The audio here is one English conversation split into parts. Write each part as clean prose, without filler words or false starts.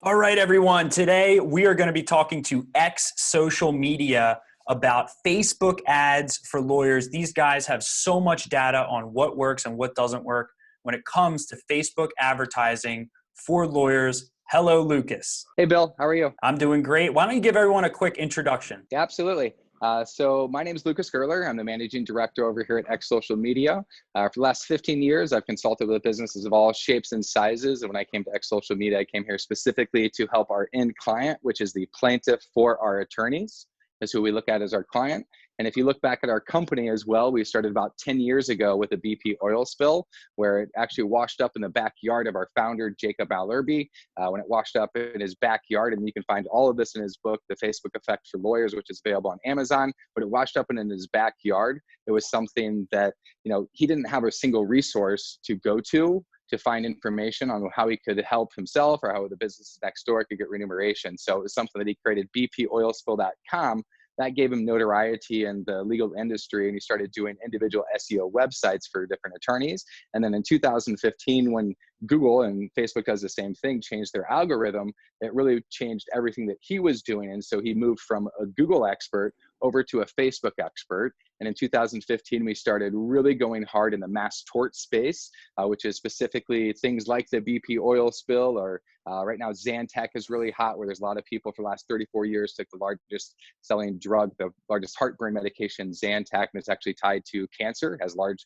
All right, everyone. Today we are going to be talking to X Social Media about Facebook ads for lawyers. These guys have so much data on what works and what doesn't work when it comes to Facebook advertising for lawyers. Hello, Lucas. Hey, Bill. How are you? I'm doing great. Why don't you give everyone a quick introduction? Yeah, absolutely. So my name is Lucas Gerler. I'm the managing director over here at X Social Media. For the last 15 years, I've consulted with businesses of all shapes and sizes. And when I came to X Social Media, I came here specifically to help our end client, which is the plaintiff for our attorneys. That's who we look at as our client. And if you look back at our company as well, we started about 10 years ago with a BP oil spill, where it actually washed up in the backyard of our founder, Jacob Allerby, when it washed up in his backyard. And you can find all of this in his book, The Facebook Effect for Lawyers, which is available on Amazon. But it washed up in his backyard. It was something that, he didn't have a single resource to go to find information on how he could help himself or how the business next door could get remuneration. So it was something that he created, bpoilspill.com. That gave him notoriety in the legal industry, and he started doing individual SEO websites for different attorneys. And then in 2015, when Google and Facebook does the same thing, changed their algorithm, it really changed everything that he was doing. And so he moved from a Google expert over to a Facebook expert. And in 2015, we started really going hard in the mass tort space, which is specifically things like the BP oil spill, or right now Zantac is really hot, where there's a lot of people for the last 34 years took the largest selling drug, the largest heartburn medication, Zantac, and it's actually tied to cancer, has large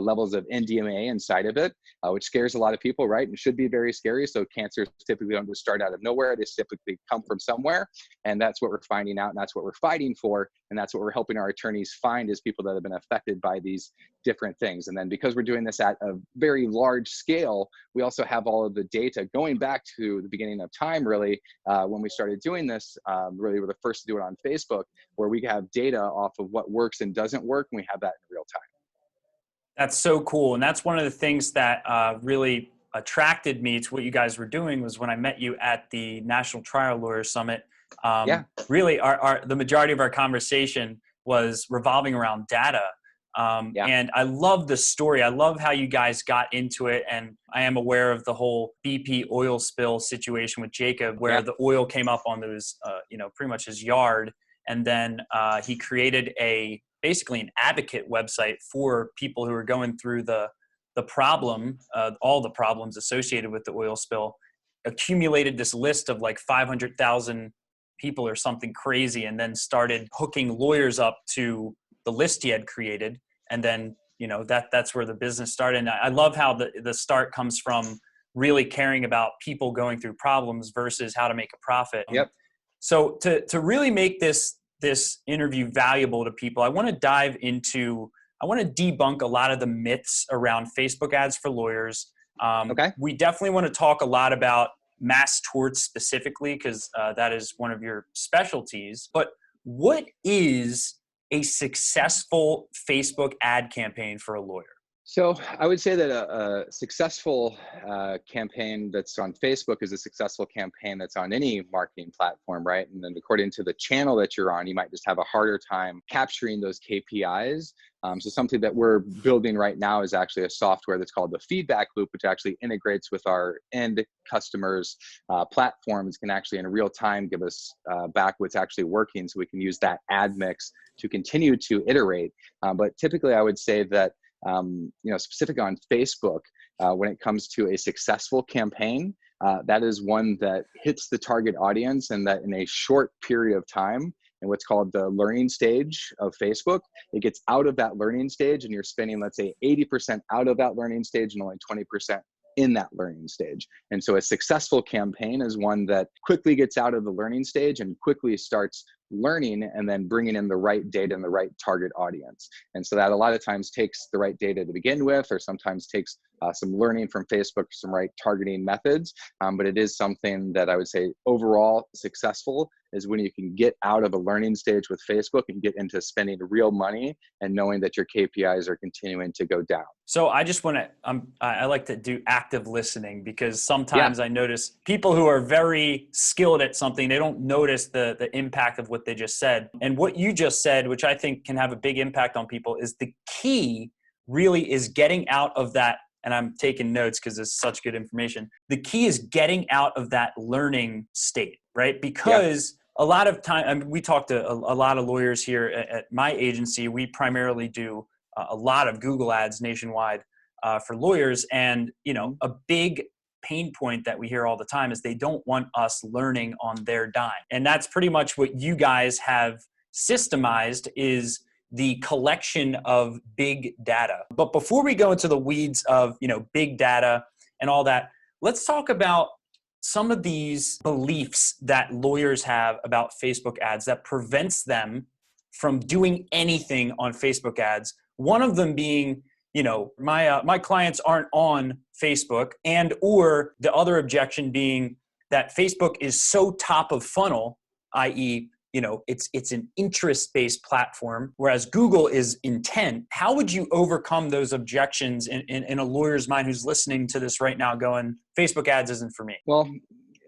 levels of NDMA inside of it, which scares a lot of people, right? And should be very scary. So cancers typically don't just start out of nowhere. They typically come from somewhere. And that's what we're finding out. And that's what we're fighting for. And that's what we're helping our attorneys find, is people that have been affected by these different things. And then because we're doing this at a very large scale, we also have all of the data going back to the beginning of time, really, when we started doing this. Really, we're the first to do it on Facebook, where we have data off of what works and doesn't work. And we have that in real time. That's so cool. And that's one of the things that really attracted me to what you guys were doing, was when I met you at the National Trial Lawyers Summit. Really, the majority of our conversation was revolving around data. And I love the story. I love how you guys got into it. And I am aware of the whole BP oil spill situation with Jacob, where the oil came up on those, pretty much his yard. And then he created basically an advocate website for people who are going through the problem, all the problems associated with the oil spill, accumulated this list of like 500,000 people or something crazy, and then started hooking lawyers up to the list he had created. And then, that's where the business started. And I love how the start comes from really caring about people going through problems versus how to make a profit. Yep. So to really make this interview valuable to people, I want to debunk a lot of the myths around Facebook ads for lawyers. We definitely want to talk a lot about mass torts specifically, because that is one of your specialties. But what is a successful Facebook ad campaign for a lawyer? So I would say that a successful campaign that's on Facebook is a successful campaign that's on any marketing platform, right? And then according to the channel that you're on, you might just have a harder time capturing those KPIs. So something that we're building right now is actually a software that's called the feedback loop, which actually integrates with our end customers' platforms, can actually in real time give us back what's actually working, so we can use that ad mix to continue to iterate. But typically I would say that specific on Facebook, when it comes to a successful campaign, that is one that hits the target audience, and that in a short period of time, in what's called the learning stage of Facebook, it gets out of that learning stage, and you're spending, let's say, 80% out of that learning stage and only 20% in that learning stage. And so a successful campaign is one that quickly gets out of the learning stage and quickly starts learning, and then bringing in the right data and the right target audience. And so that a lot of times takes the right data to begin with, or sometimes takes some learning from Facebook, some right targeting methods. But it is something that I would say overall successful is when you can get out of a learning stage with Facebook and get into spending real money and knowing that your KPIs are continuing to go down. So I just want to, I like to do active listening, because sometimes I notice people who are very skilled at something, they don't notice the impact of what they just said. And what you just said, which I think can have a big impact on people, is the key really is getting out of that and I'm taking notes because it's such good information. The key is getting out of that learning state, right? Because a lot of time, I mean, we talk to a lot of lawyers here at my agency. We primarily do a lot of Google ads nationwide for lawyers. And, a big pain point that we hear all the time is they don't want us learning on their dime. And that's pretty much what you guys have systemized, is the collection of big data. But before we go into the weeds of, big data and all that, let's talk about some of these beliefs that lawyers have about Facebook ads that prevents them from doing anything on Facebook ads. One of them being, my clients aren't on Facebook, and or the other objection being that Facebook is so top of funnel, i.e., it's an interest-based platform, whereas Google is intent. How would you overcome those objections in a lawyer's mind who's listening to this right now going, Facebook ads isn't for me? Well,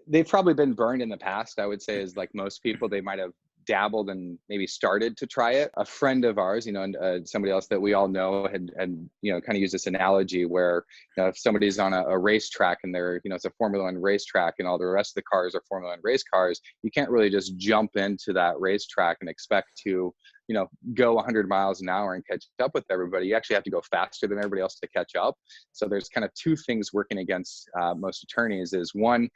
they've probably been burned in the past, I would say, is like most people, they might have dabbled and maybe started to try it. A friend of ours, and somebody else that we all know had kind of used this analogy where, if somebody's on a racetrack and they're, it's a Formula One racetrack and all the rest of the cars are Formula One race cars, you can't really just jump into that racetrack and expect to, go 100 miles an hour and catch up with everybody. You actually have to go faster than everybody else to catch up. So there's kind of two things working against most attorneys. Is one,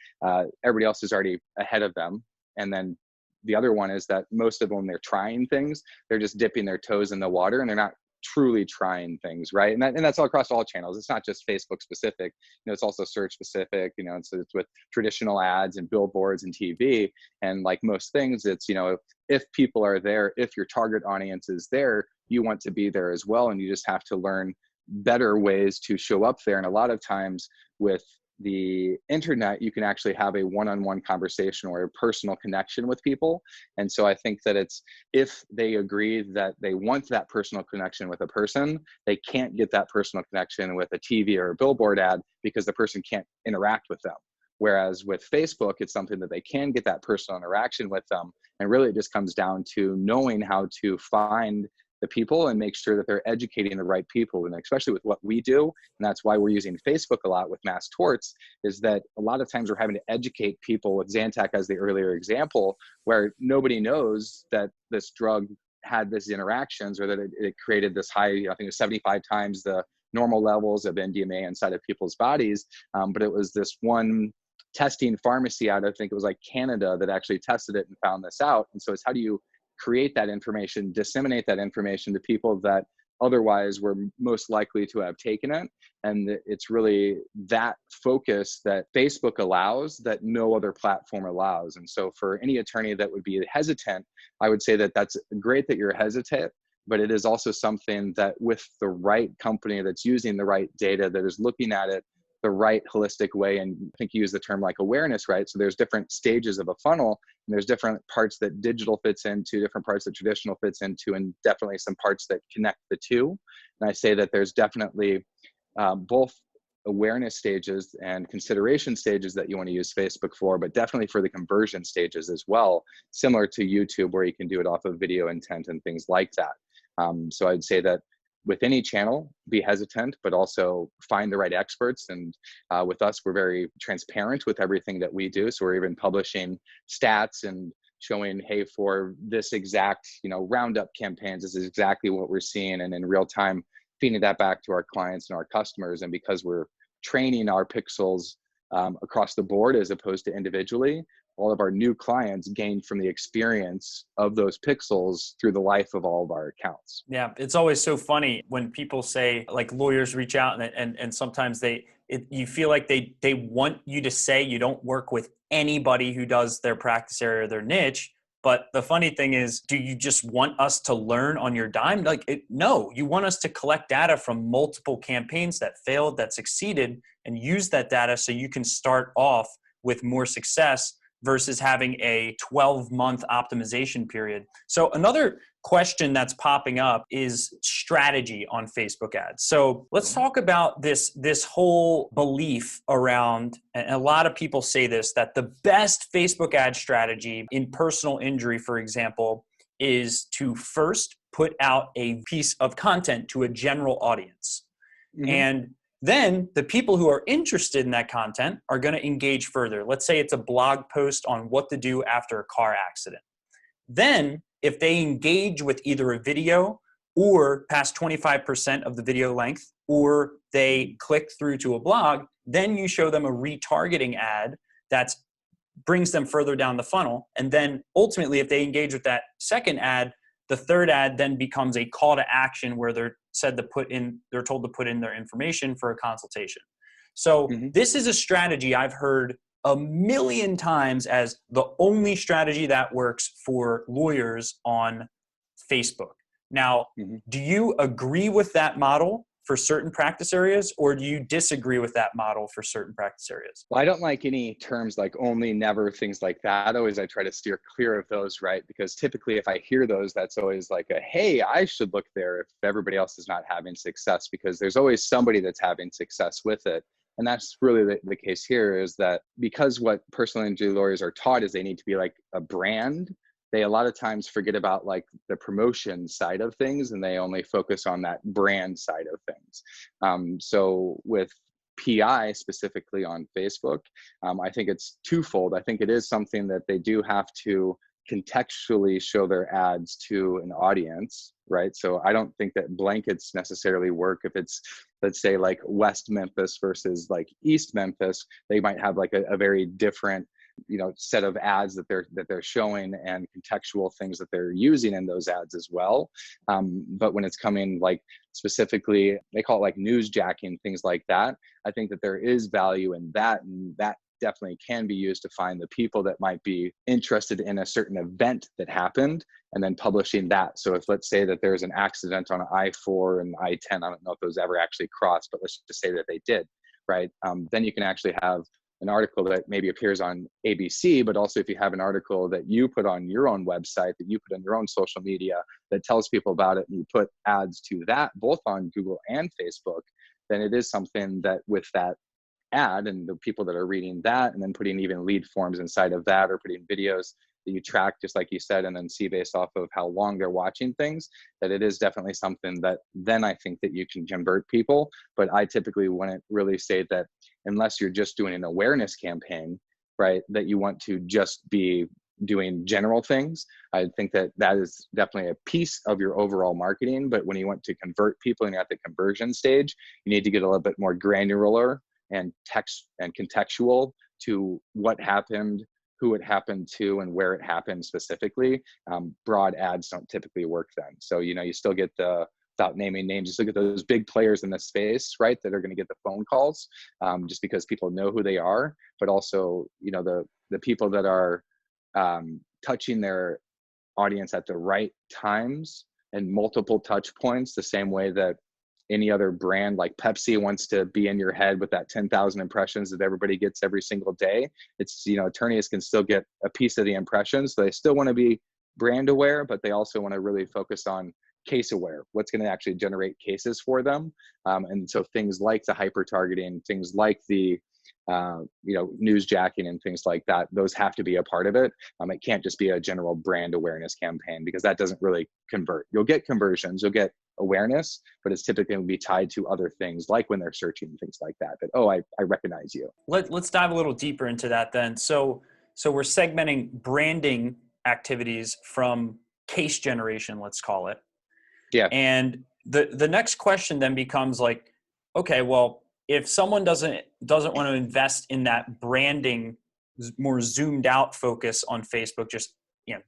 everybody else is already ahead of them. And then the other one is that most of them, when they're trying things, they're just dipping their toes in the water and they're not truly trying things, right? And that's all across all channels. It's not just Facebook specific, it's also search specific, it's with traditional ads and billboards and TV. And like most things, it's, if people are there, if your target audience is there, you want to be there as well. And you just have to learn better ways to show up there. And a lot of times with the internet, you can actually have a one-on-one conversation or a personal connection with people. And so I think that it's, if they agree that they want that personal connection with a person, they can't get that personal connection with a TV or a billboard ad because the person can't interact with them. Whereas with Facebook, it's something that they can get that personal interaction with them. And really it just comes down to knowing how to find the people and make sure that they're educating the right people. And especially with what we do, and that's why we're using Facebook a lot with mass torts, is that a lot of times we're having to educate people, with Zantac as the earlier example, where nobody knows that this drug had these interactions, or that it created this high, I think it was 75 times the normal levels of NDMA inside of people's bodies. But it was this one testing pharmacy out, I think it was like Canada, that actually tested it and found this out. And so it's, how do you create that information, disseminate that information to people that otherwise were most likely to have taken it? And it's really that focus that Facebook allows that no other platform allows. And so for any attorney that would be hesitant, I would say that that's great that you're hesitant, but it is also something that with the right company that's using the right data, that is looking at it the right holistic way. And I think you use the term like awareness, right? So there's different stages of a funnel, and there's different parts that digital fits into, different parts that traditional fits into, and definitely some parts that connect the two. And I say that there's definitely both awareness stages and consideration stages that you want to use Facebook for, but definitely for the conversion stages as well, similar to YouTube, where you can do it off of video intent and things like that. So I'd say that with any channel, be hesitant, but also find the right experts. And with us, we're very transparent with everything that we do. So we're even publishing stats and showing, hey, for this exact, roundup campaigns, this is exactly what we're seeing. And in real time, feeding that back to our clients and our customers. And because we're training our pixels across the board as opposed to individually, all of our new clients gain from the experience of those pixels through the life of all of our accounts. Yeah, it's always so funny when people say, like, lawyers reach out and sometimes you feel like they want you to say you don't work with anybody who does their practice area or their niche. But the funny thing is, do you just want us to learn on your dime? No, you want us to collect data from multiple campaigns that failed, that succeeded, and use that data so you can start off with more success versus having a 12-month optimization period. So another question that's popping up is strategy on Facebook ads. So let's talk about this whole belief around, and a lot of people say this, that the best Facebook ad strategy in personal injury, for example, is to first put out a piece of content to a general audience. Mm-hmm. And Then the people who are interested in that content are going to engage further. Let's say it's a blog post on what to do after a car accident. Then if they engage with either a video or past 25% of the video length, or they click through to a blog, then you show them a retargeting ad that brings them further down the funnel. And then ultimately, if they engage with that second ad, the third ad then becomes a call to action where they're told to put in their information for a consultation. So this is a strategy I've heard a million times as the only strategy that works for lawyers on Facebook. Now, do you agree with that model for certain practice areas, or do you disagree with that model for certain practice areas? Well, I don't like any terms like only, never, things like that. Always I try to steer clear of those, right? Because typically if I hear those, that's always like a, hey, I should look there if everybody else is not having success, because there's always somebody that's having success with it. And that's really the case here, is that because what personal injury lawyers are taught is they need to be like a brand, they a lot of times forget about like the promotion side of things, and they only focus on that brand side of things. So with PI specifically on Facebook, I think it's twofold. I think it is something that they do have to contextually show their ads to an audience, right? So I don't think that blankets necessarily work. If it's, let's say, like West Memphis versus like East Memphis, they might have like a very different, set of ads that they're showing, and contextual things that they're using in those ads as well. But when it's coming like specifically, they call it like newsjacking, things like that, I think that there is value in that, and that definitely can be used to find the people that might be interested in a certain event that happened, and then publishing that. So if, let's say that there's an accident on I-4 and I-10, I don't know if those ever actually crossed, but let's just say that they did, right? Then you can actually have an article that maybe appears on ABC, but also if you have an article that you put on your own website, that you put on your own social media that tells people about it, and you put ads to that, both on Google and Facebook, then it is something that with that ad and the people that are reading that, and then putting even lead forms inside of that, or putting videos that you track, just like you said, and then see based off of how long they're watching things, that it is definitely something that then I think that you can convert people. But I typically wouldn't really say that unless you're just doing an awareness campaign, right, that you want to just be doing general things. I think that that is definitely a piece of your overall marketing. But when you want to convert people and you're at the conversion stage, you need to get a little bit more granular and text and contextual to what happened, who it happened to, and where it happened specifically. Broad ads don't typically work then. So, you still get the, without naming names, just look at those big players in the space, right, that are going to get the phone calls just because people know who they are. But also, the people that are touching their audience at the right times and multiple touch points, the same way that any other brand like Pepsi wants to be in your head with that 10,000 impressions that everybody gets every single day. It's, attorneys can still get a piece of the impressions. So they still want to be brand aware, but they also want to really focus on case aware, what's going to actually generate cases for them. And so things like the hyper targeting, things like the newsjacking and things like that, those have to be a part of it. It can't just be a general brand awareness campaign, because that doesn't really convert. You'll get conversions, you'll get awareness, but it's typically going to be tied to other things, like when they're searching, things like that, I recognize you. Let's dive a little deeper into that then. So we're segmenting branding activities from case generation, let's call it. Yeah. And the next question then becomes like, okay, well, if someone doesn't want to invest in that branding, more zoomed out focus on Facebook, just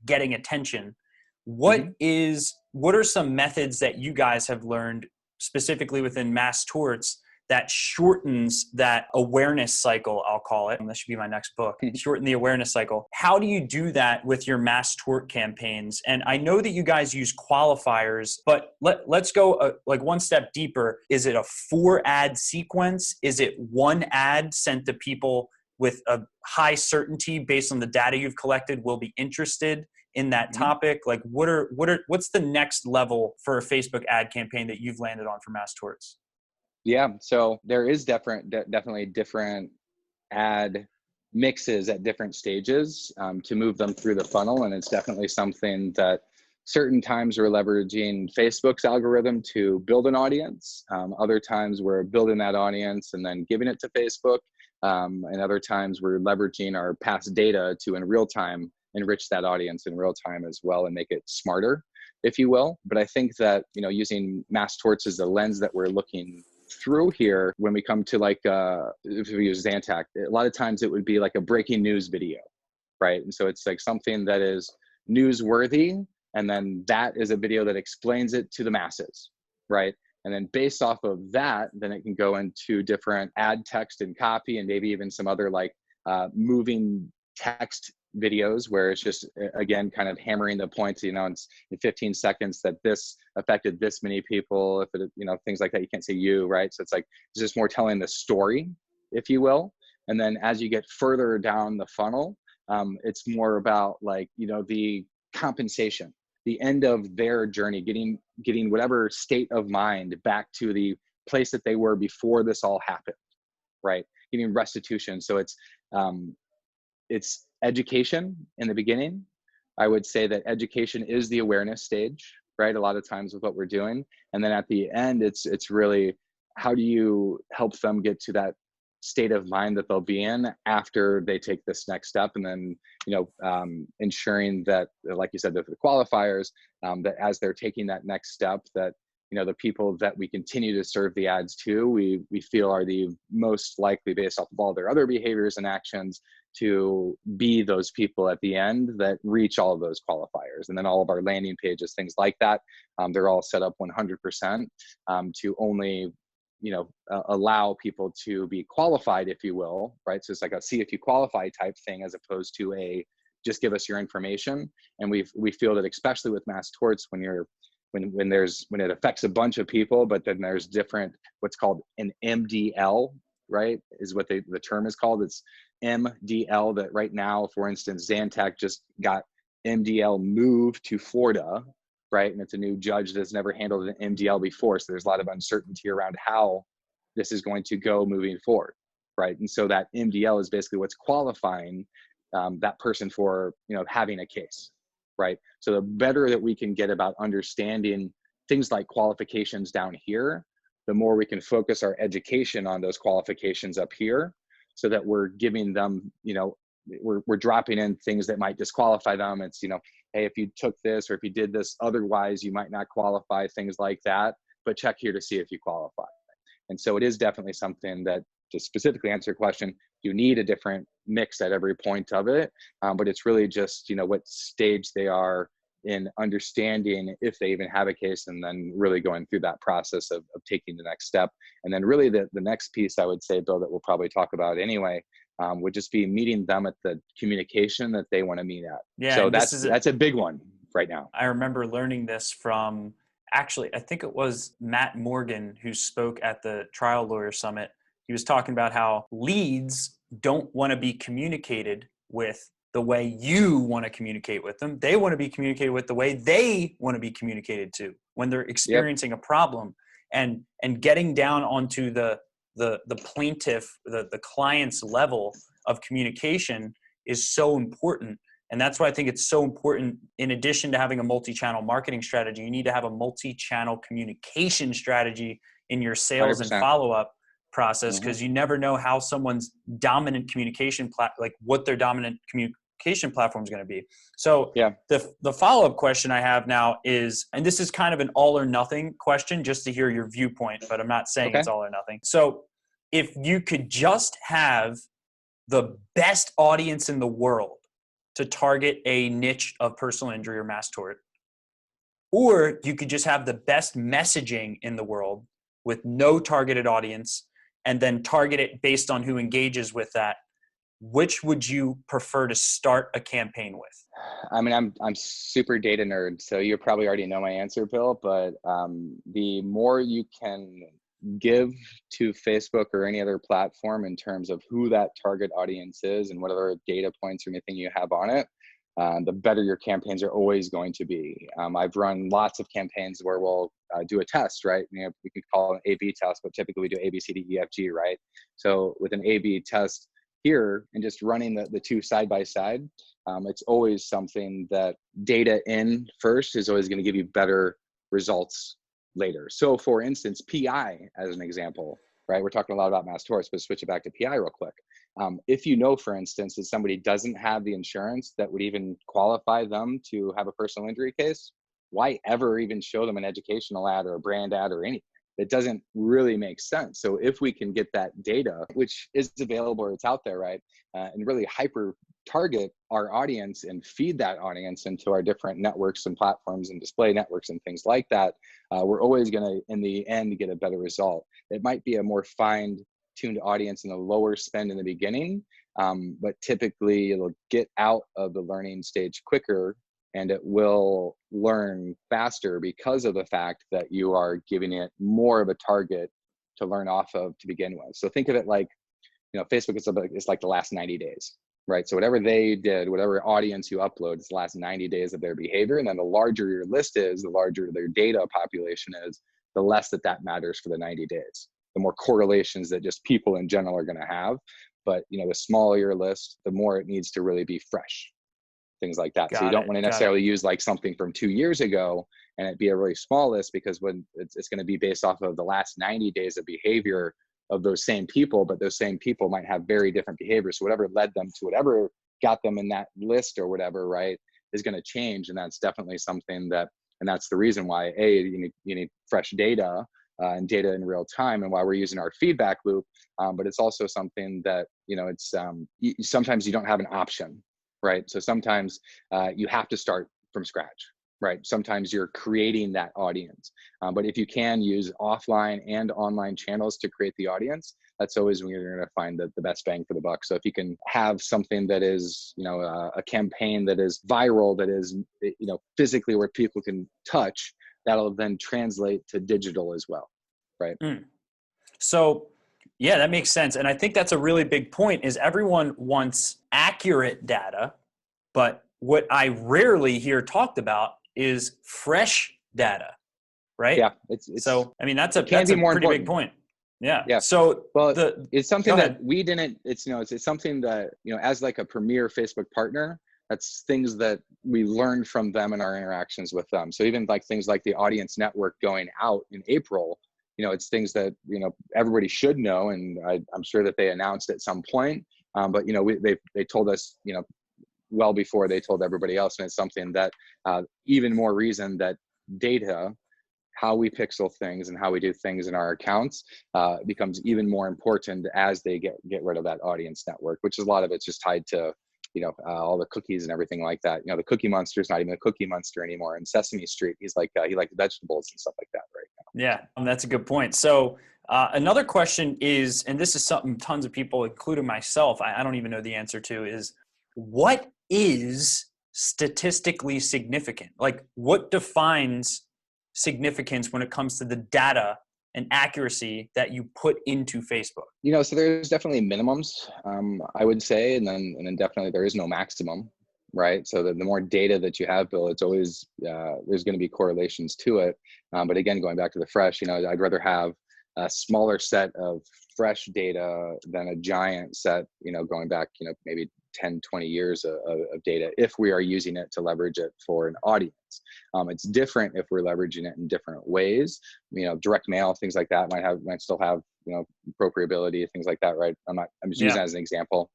getting attention, what are some methods that you guys have learned specifically within mass torts that shortens that awareness cycle, I'll call it? And this should be my next book, Shorten the Awareness Cycle. How do you do that with your mass tort campaigns? And I know that you guys use qualifiers, but let's go like one step deeper. Is it a 4-ad sequence? Is it one ad sent to people with a high certainty based on the data you've collected will be interested in that topic? Like what's the next level for a Facebook ad campaign that you've landed on for mass torts? Yeah, so there is definitely different ad mixes at different stages to move them through the funnel. And it's definitely something that Certain times we're leveraging Facebook's algorithm to build an audience. Other times we're building that audience and then giving it to Facebook. And other times we're leveraging our past data to in real time enrich that audience in real time as well and make it smarter, if you will. But I think that, using mass torts as the lens that we're looking through here, when we come to like, if we use Zantac, a lot of times it would be like a breaking news video, right? And so it's like something that is newsworthy, and then that is a video that explains it to the masses, right? And then based off of that, then it can go into different ad text and copy, and maybe even some other like moving text videos where it's just, again, kind of hammering the points, it's in 15 seconds that this affected this many people, if it, things like that. You can't say you, right? So it's like, it's just more telling the story, if you will. And then as you get further down the funnel, it's more about like, the compensation, the end of their journey, getting whatever state of mind back to the place that they were before this all happened, right? Getting restitution. So it's education in the beginning. I would say that education is the awareness stage, right? A lot of times with what we're doing. And then at the end, it's really, how do you help them get to that state of mind that they'll be in after they take this next step? And then, ensuring that, like you said, the qualifiers, that as they're taking that next step, that, the people that we continue to serve the ads to, we feel are the most likely, based off of all their other behaviors and actions, to be those people at the end that reach all of those qualifiers. And then all of our landing pages, things like that, they're all set up 100% to only, allow people to be qualified, if you will, right? So it's like a see if you qualify type thing, as opposed to a just give us your information. And we feel that, especially with mass torts, when it affects a bunch of people, but then there's different, what's called an MDL, right? Is what the term is called. It's MDL, that right now, for instance, Zantac just got MDL moved to Florida, right? And it's a new judge that's never handled an MDL before. So there's a lot of uncertainty around how this is going to go moving forward, right? And so that MDL is basically what's qualifying that person for, having a case, right? So the better that we can get about understanding things like qualifications down here, the more we can focus our education on those qualifications up here, so that we're giving them, we're dropping in things that might disqualify them. It's, hey, if you took this, or if you did this, otherwise you might not qualify, things like that, but check here to see if you qualify. And so it is definitely something that, to specifically answer your question, you need a different mix at every point of it. But it's really just, what stage they are in understanding if they even have a case, and then really going through that process of taking the next step. And then really the next piece, I would say, Bill, that we'll probably talk about anyway, would just be meeting them at the communication that they want to meet at. Yeah, so that's a big one right now. I remember learning this from, actually, I think it was Matt Morgan who spoke at the Trial Lawyer Summit. He was talking about how leads don't want to be communicated with the way you want to communicate with them. They want to be communicated with the way they want to be communicated to when they're experiencing a problem. And getting down onto the plaintiff, the client's level of communication is so important. And that's why I think it's so important. In addition to having a multi-channel marketing strategy, you need to have a multi-channel communication strategy in your sales 100%. And follow-up process, because you never know how someone's dominant communication like what their dominant communication platform is going to be. So the follow-up question I have now is, and this is kind of an all or nothing question, just to hear your viewpoint, but I'm not saying it's all or nothing. So if you could just have the best audience in the world to target a niche of personal injury or mass tort, or you could just have the best messaging in the world with no targeted audience, and then target it based on who engages with that, which would you prefer to start a campaign with? I mean, I'm super data nerd, so you probably already know my answer, Bill, but the more you can give to Facebook or any other platform in terms of who that target audience is and what other data points or anything you have on it, the better your campaigns are always going to be. I've run lots of campaigns where we'll do a test, right? We could call it an A/B test, but typically we do A, B, C, D, E, F, G, right? So with an A/B test, here and just running the two side by side, it's always something that data in first is always going to give you better results later. So for instance, PI as an example, right? We're talking a lot about mass torts, but switch it back to PI real quick. If you know, for instance, that somebody doesn't have the insurance that would even qualify them to have a personal injury case, why ever even show them an educational ad or a brand ad or anything? It doesn't really make sense. So if we can get that data, which is available or it's out there, right, and really hyper target our audience and feed that audience into our different networks and platforms and display networks and things like that, we're always going to, in the end, get a better result. It might be a more fine-tuned audience and a lower spend in the beginning, but typically it'll get out of the learning stage quicker, and it will learn faster because of the fact that you are giving it more of a target to learn off of to begin with. So think of it like, Facebook is like the last 90 days, right? So whatever they did, whatever audience you upload, it's the last 90 days of their behavior. And then the larger your list is, the larger their data population is, the less that matters for the 90 days. The more correlations that just people in general are going to have. But, the smaller your list, the more it needs to really be fresh. Things like that. So you don't want to necessarily use like something from 2 years ago and it be a really small list, because when it's going to be based off of the last 90 days of behavior of those same people, but those same people might have very different behaviors. So whatever led them to whatever got them in that list or whatever, right, is going to change. And that's definitely something that, and that's the reason why you need fresh data and data in real time, and why we're using our feedback loop. But it's also something that, it's sometimes you don't have an option. Right. So sometimes you have to start from scratch, right? Sometimes you're creating that audience. But if you can use offline and online channels to create the audience, that's always when you're going to find the best bang for the buck. So if you can have something that is, a campaign that is viral, that is, physically where people can touch, that'll then translate to digital as well. Right. So yeah, that makes sense. And I think that's a really big point, is everyone wants accurate data, but what I rarely hear talked about is fresh data, right? Yeah. That's a pretty big point. Yeah. Yeah. So it's something that we didn't, it's something that, as like a premier Facebook partner, that's things that we learned from them in our interactions with them. So even like things like the audience network going out in April, it's things that, everybody should know. And I'm sure that they announced at some point, but they told us, well before they told everybody else. And it's something that even more reason that data, how we pixel things and how we do things in our accounts becomes even more important as they get rid of that audience network, which is a lot of it's just tied to, all the cookies and everything like that. The Cookie Monster is not even a Cookie Monster anymore. And Sesame Street, he's like, he likes vegetables and stuff like that right now. Yeah, that's a good point. So another question is, and this is something tons of people, including myself, I don't even know the answer to, is what is statistically significant? Like, what defines significance when it comes to the data and accuracy that you put into Facebook? So there's definitely minimums, I would say, and then definitely there is no maximum, right? So the more data that you have, Bill, it's always there's going to be correlations to it. But again, going back to the fresh, I'd rather have a smaller set of fresh data than a giant set, going back, maybe 10, 20 years of data, if we are using it to leverage it for an audience. It's different if we're leveraging it in different ways. Direct mail, things like that might still have, appropriability, things like that, right? I'm just using that as an example.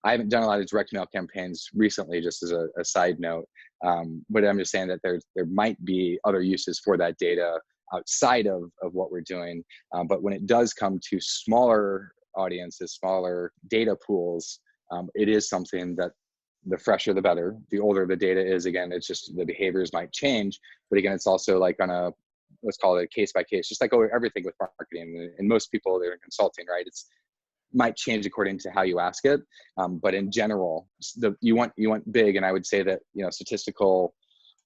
I haven't done a lot of direct mail campaigns recently, just as a side note. But I'm just saying that there might be other uses for that data outside of what we're doing. But when it does come to smaller audiences, smaller data pools, it is something that the fresher, the better. The older the data is, again, it's just the behaviors might change. But again, it's also like on a, let's call it a case by case, just like everything with marketing. And most people, they're consulting, right? It's might change according to how you ask it. But in general, you want big. And I would say that, statistical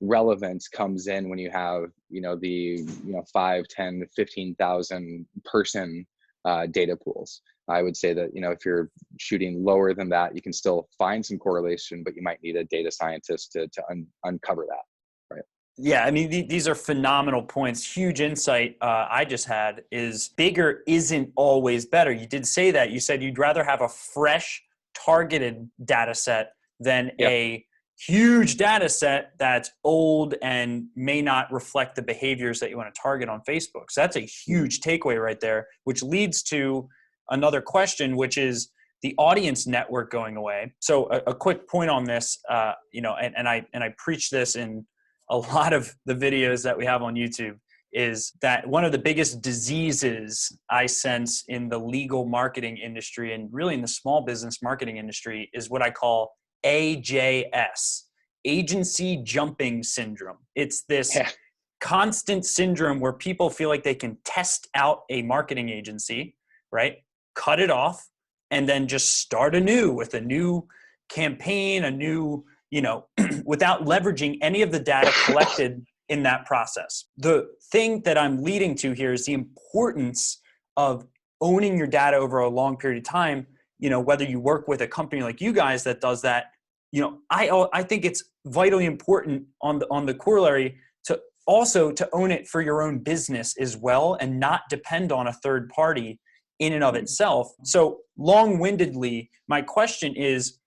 relevance comes in when you have, the 5, 10, 15,000 person data pools. I would say that, if you're shooting lower than that, you can still find some correlation, but you might need a data scientist to uncover that. Right. Yeah, I mean, these are phenomenal points. Huge insight I just had is bigger isn't always better. You did say that. You said you'd rather have a fresh, targeted data set than Yep. a huge data set that's old and may not reflect the behaviors that you want to target on Facebook. So that's a huge takeaway right there, which leads to another question, which is the audience network going away. So a quick point on this, and I preach this in a lot of the videos that we have on YouTube, is that one of the biggest diseases I sense in the legal marketing industry and really in the small business marketing industry is what I call AJS, agency jumping syndrome. It's this Yeah. constant syndrome where people feel like they can test out a marketing agency, right? Cut it off and then just start anew with a new campaign, a new, without leveraging any of the data collected in that process. The thing that I'm leading to here is the importance of owning your data over a long period of time. Whether you work with a company like you guys that does that, I think it's vitally important on the corollary to also to own it for your own business as well and not depend on a third party in and of itself. So long-windedly, my question is,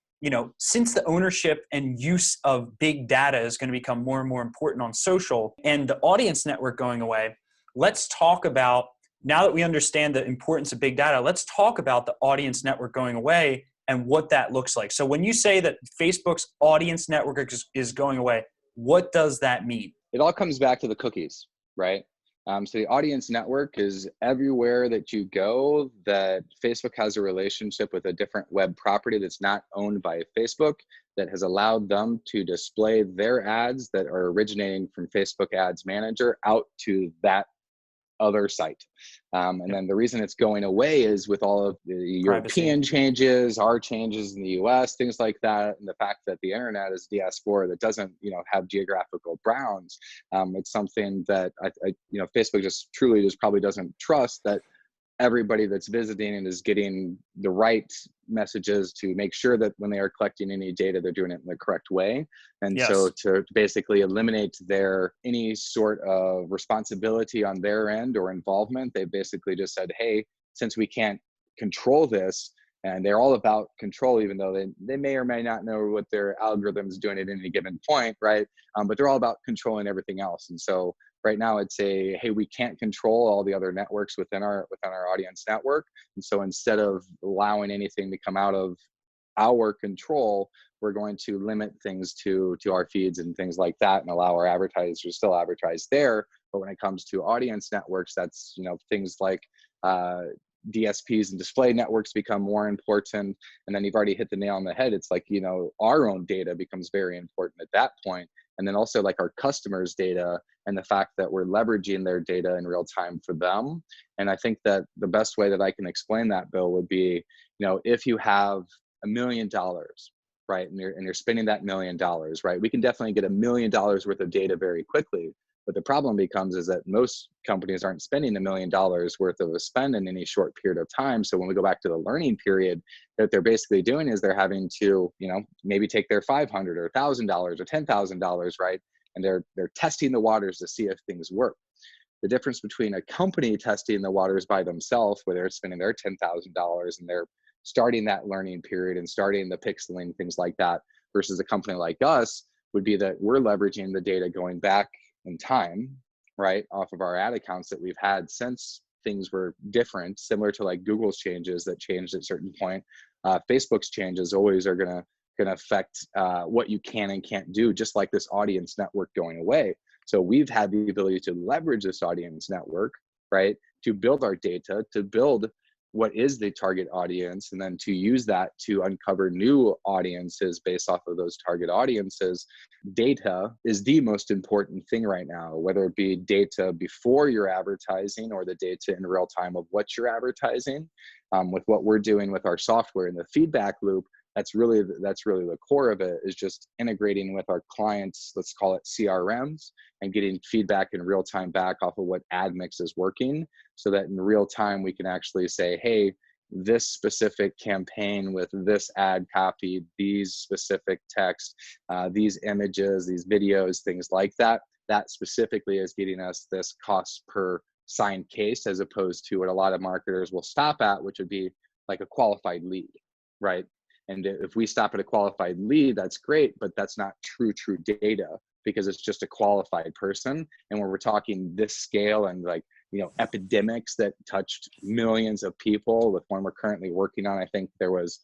since the ownership and use of big data is going to become more and more important on social and the audience network going away, let's talk about, now that we understand the importance of big data, let's talk about the audience network going away and what that looks like. So when you say that Facebook's audience network is going away, what does that mean? It all comes back to the cookies, right? So the audience network is everywhere that you go that Facebook has a relationship with a different web property that's not owned by Facebook, that has allowed them to display their ads that are originating from Facebook Ads Manager out to that other site. And then the reason it's going away is with all of the European changes, our changes in the US, things like that, and the fact that the internet is diaspora that doesn't, have geographical bounds. It's something that Facebook just probably doesn't trust that everybody that's visiting and is getting the right messages to make sure that when they are collecting any data, they're doing it in the correct way. And so to basically eliminate any sort of responsibility on their end or involvement, they basically just said, hey, since we can't control this, and they're all about control, even though they may or may not know what their algorithm is doing at any given point, right? But they're all about controlling everything else. And so right now I'd say, hey, we can't control all the other networks within our audience network. And so instead of allowing anything to come out of our control, we're going to limit things to our feeds and things like that and allow our advertisers to still advertise there. But when it comes to audience networks, that's, things like DSPs and display networks become more important. And then you've already hit the nail on the head. It's like, our own data becomes very important at that point. And then also like our customers' data and the fact that we're leveraging their data in real time for them. And I think that the best way that I can explain that, Bill, would be, if you have $1 million, right, and you're spending that $1 million, right, we can definitely get $1 million worth of data very quickly. But the problem becomes is that most companies aren't spending $1 million worth of a spend in any short period of time. So when we go back to the learning period, that they're basically doing is they're having to, maybe take their $500 or $1,000 or $10,000, right? And they're testing the waters to see if things work. The difference between a company testing the waters by themselves, where they're spending their $10,000 and they're starting that learning period and starting the pixeling, things like that, versus a company like us, would be that we're leveraging the data going back in time, right, off of our ad accounts that we've had since things were different, similar to like Google's changes that changed at a certain point. Facebook's changes always are gonna affect what you can and can't do, just like this audience network going away. So we've had the ability to leverage this audience network, right, to build our data, to build what is the target audience, and then to use that to uncover new audiences based off of those target audiences. Data is the most important thing right now, whether it be data before you're advertising or the data in real time of what you're advertising. With what we're doing with our software and the feedback loop, that's really the core of it, is just integrating with our clients, let's call it CRMs, and getting feedback in real time back off of what ad mix is working, so that in real time we can actually say, hey, this specific campaign with this ad copy, these specific text, these images, these videos, things like that, that specifically is getting us this cost per signed case, as opposed to what a lot of marketers will stop at, which would be like a qualified lead, right? And if we stop at a qualified lead, that's great, but that's not true data, because it's just a qualified person. And when we're talking this scale and like, you know, epidemics that touched millions of people, with one we're currently working on, I think there was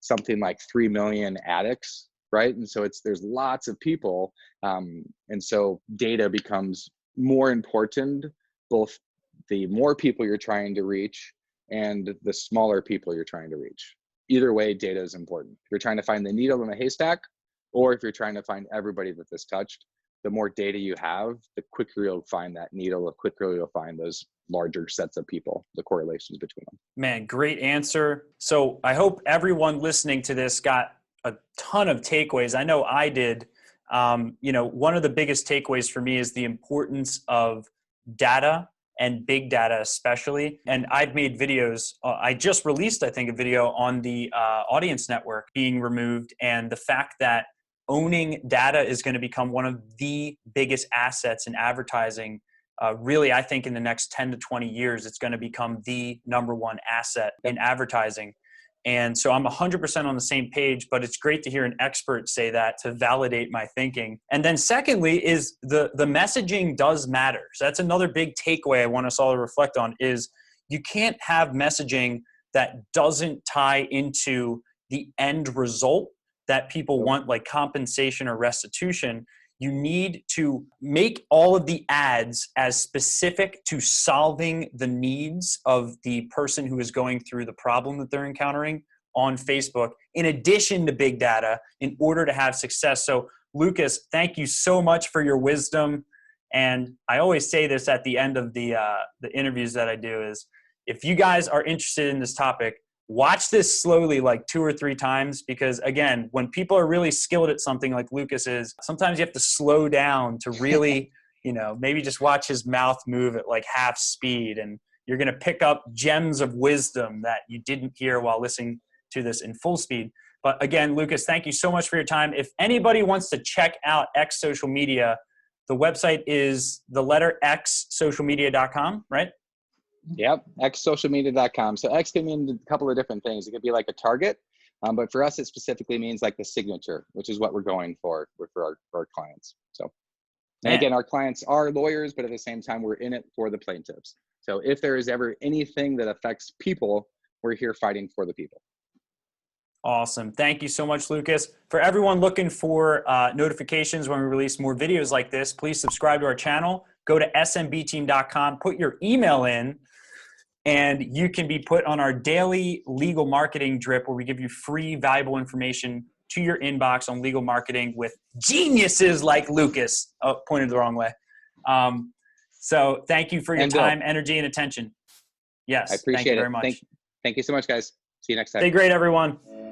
something like 3 million addicts, right? And so there's lots of people. And so data becomes more important, both the more people you're trying to reach and the smaller people you're trying to reach. Either way, data is important. If you're trying to find the needle in the haystack, or if you're trying to find everybody that this touched, the more data you have, the quicker you'll find that needle, the quicker you'll find those larger sets of people, the correlations between them. Man, great answer. So I hope everyone listening to this got a ton of takeaways. I know I did. You know, one of the biggest takeaways for me is the importance of data, and big data especially. And I've made videos. I just released, I think, a video on the audience network being removed, and the fact that owning data is going to become one of the biggest assets in advertising. Really, I think in the next 10 to 20 years, it's going to become the number one asset in advertising. And so I'm 100% on the same page, but it's great to hear an expert say that to validate my thinking. And then secondly is the messaging does matter. So that's another big takeaway I want us all to reflect on, is you can't have messaging that doesn't tie into the end result that people want, like compensation or restitution. You need to make all of the ads as specific to solving the needs of the person who is going through the problem that they're encountering on Facebook, in addition to big data, in order to have success. So Lucas, thank you so much for your wisdom. And I always say this at the end of the interviews that I do, is if you guys are interested in this topic, watch this slowly, like 2 or 3 times, because again, when people are really skilled at something like Lucas is, sometimes you have to slow down to really, you know, maybe just watch his mouth move at like half speed, and you're going to pick up gems of wisdom that you didn't hear while listening to this in full speed. But again, Lucas, thank you so much for your time. If anybody wants to check out X Social Media, the website is the letter X socialmedia.com, right? Yep, xsocialmedia.com. So X can mean a couple of different things. It could be like a target, but for us, it specifically means like the signature, which is what we're going for our clients. So, and again, our clients are lawyers, but at the same time, we're in it for the plaintiffs. So if there is ever anything that affects people, we're here fighting for the people. Awesome. Thank you so much, Lucas. For everyone looking for notifications when we release more videos like this, please subscribe to our channel. Go to smbteam.com, put your email in, and you can be put on our daily legal marketing drip, where we give you free, valuable information to your inbox on legal marketing with geniuses like Lucas. Oh, pointed the wrong way. So thank you for your time, energy, and attention. Yes, I appreciate thank you very much. Thank you so much, guys. See you next time. Stay great, everyone.